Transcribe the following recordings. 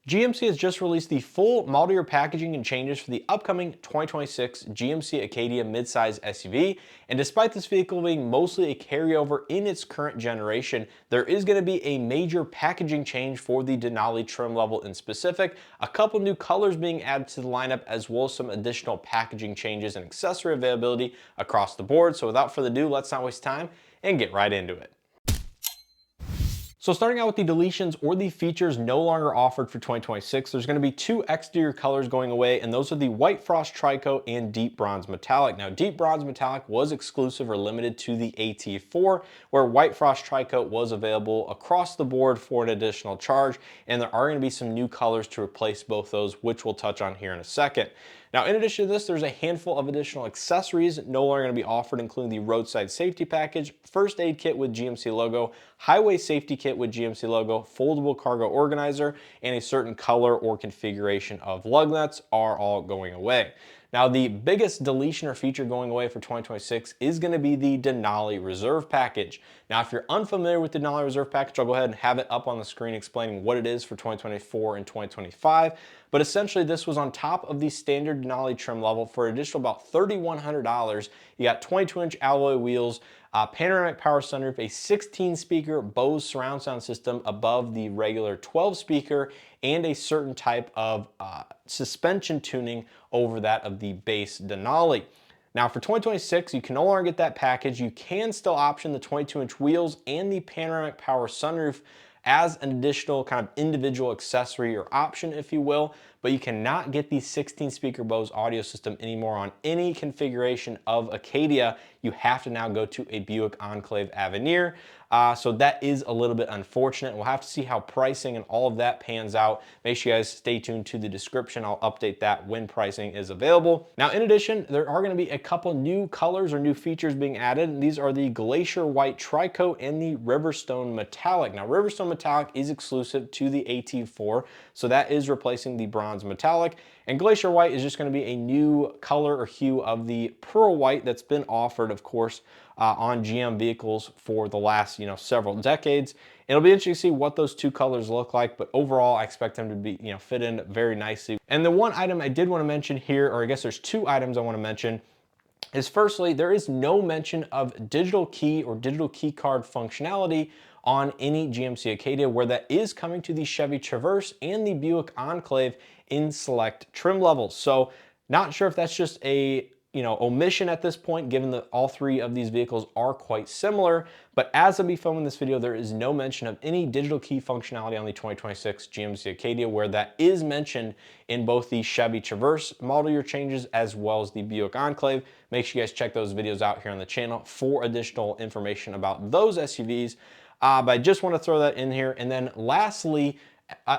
GMC has just released the full model year packaging and changes for the upcoming 2026 GMC Acadia midsize SUV. And despite this vehicle being mostly a carryover in its current generation, there is going to be a major packaging change for the Denali trim level in specific, a couple new colors being added to the lineup, as well as some additional packaging changes and accessory availability across the board. So without further ado, let's not waste time and get right into it. So starting out with the deletions or the features no longer offered for 2026, there's going to be two exterior colors going away, and those are the White Frost Tricoat and Deep Bronze Metallic. Now, Deep Bronze Metallic was exclusive or limited to the AT4, where White Frost Tricoat was available across the board for an additional charge, and there are going to be some new colors to replace both those, which we'll touch on here in a second. Now, in addition to this, there's a handful of additional accessories no longer going to be offered, including the roadside safety package, first aid kit with GMC logo, highway safety kit with GMC logo, foldable cargo organizer, and a certain color or configuration of lug nuts are all going away. Now, the biggest deletion or feature going away for 2026 is going to be the Denali Reserve package. Now, if you're unfamiliar with the Denali Reserve package, I'll go ahead and have it up on the screen explaining what it is for 2024 and 2025. But essentially, this was on top of the standard Denali trim level for an additional about $3,100. You got 22-inch alloy wheels, panoramic power sunroof, a 16-speaker Bose surround sound system above the regular 12-speaker, and a certain type of suspension tuning over that of the base Denali. Now for 2026, you can no longer get that package. You can still option the 22-inch wheels and the panoramic power sunroof as an additional kind of individual accessory or option, if you will, but you cannot get the 16-speaker Bose audio system anymore on any configuration of Acadia. You have to now go to a Buick Enclave Avenir. So that is a little bit unfortunate. We'll have to see how pricing and all of that pans out. Make sure you guys stay tuned to the description. I'll update that when pricing is available. Now, in addition, there are going to be a couple new colors or new features being added. And these are the Glacier White Tricoat and the Riverstone Metallic. Now, Riverstone Metallic is exclusive to the AT4, so that is replacing the Bronze Metallic. And Glacier White is just going to be a new color or hue of the Pearl White that's been offered, of course, on GM vehicles for the last, several decades. It'll be interesting to see what those two colors look like, but overall, I expect them to be, fit in very nicely. And the one item I did want to mention here, or I guess there's two items I want to mention, is firstly, there is no mention of digital key or digital key card functionality on any GMC Acadia, where that is coming to the Chevy Traverse and the Buick Enclave in select trim levels. So not sure if that's just a omission at this point, given that all three of these vehicles are quite similar. But as of me filming this video, there is no mention of any digital key functionality on the 2026 GMC Acadia, where that is mentioned in both the Chevy Traverse model year changes as well as the Buick Enclave. Make sure you guys check those videos out here on the channel for additional information about those SUVs. But I just want to throw that in here. And then lastly,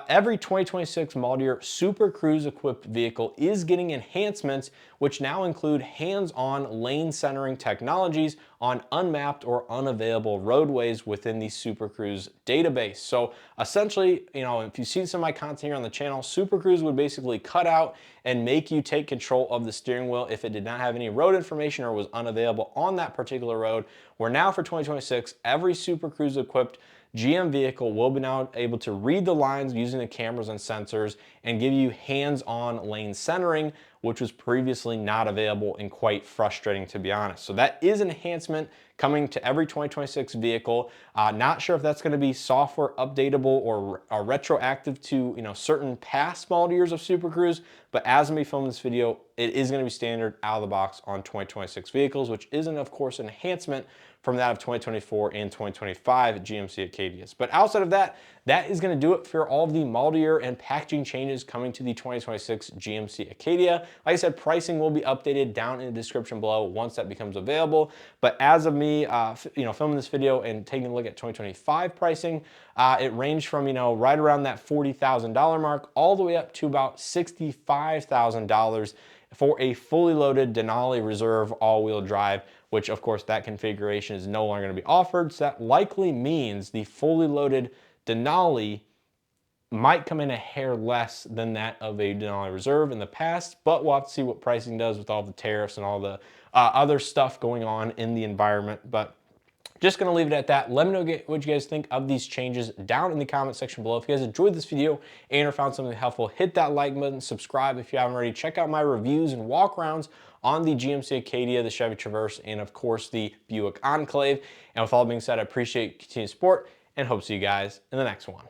every 2026 model year Super Cruise equipped vehicle is getting enhancements, which now include hands-on lane centering technologies on unmapped or unavailable roadways within the Super Cruise database. So essentially, if you see some of my content here on the channel, Super Cruise would basically cut out and make you take control of the steering wheel if it did not have any road information or was unavailable on that particular road. Where now for 2026, every Super Cruise equipped GM vehicle will be now able to read the lines using the cameras and sensors and give you hands-on lane centering, which was previously not available and quite frustrating, to be honest. So that is an enhancement coming to every 2026 vehicle. Not sure if that's going to be software updatable or retroactive to certain past model years of Super Cruise, but as we film this video, it is going to be standard out of the box on 2026 vehicles, which isn't, of course, an enhancement from that of 2024 and 2025 GMC Acadias. But outside of that, that is going to do it for all of the model year and packaging changes coming to the 2026 GMC Acadia. Like I said, pricing will be updated down in the description below once that becomes available. But as of me, filming this video and taking a look at 2025 pricing, it ranged from right around that $40,000 mark all the way up to about $65,000 for a fully loaded Denali Reserve all-wheel drive, which of course that configuration is no longer going to be offered. So that likely means the fully loaded Denali might come in a hair less than that of a Denali Reserve in the past, but we'll have to see what pricing does with all the tariffs and all the other stuff going on in the environment. But Just gonna leave it at that. Let me know what you guys think of these changes down in the comment section below. If you guys enjoyed this video and or found something helpful, hit that like button, subscribe if you haven't already. Check out my reviews and walkarounds on the GMC Acadia, the Chevy Traverse, and of course the Buick Enclave. And with all being said, I appreciate continued support and hope to see you guys in the next one.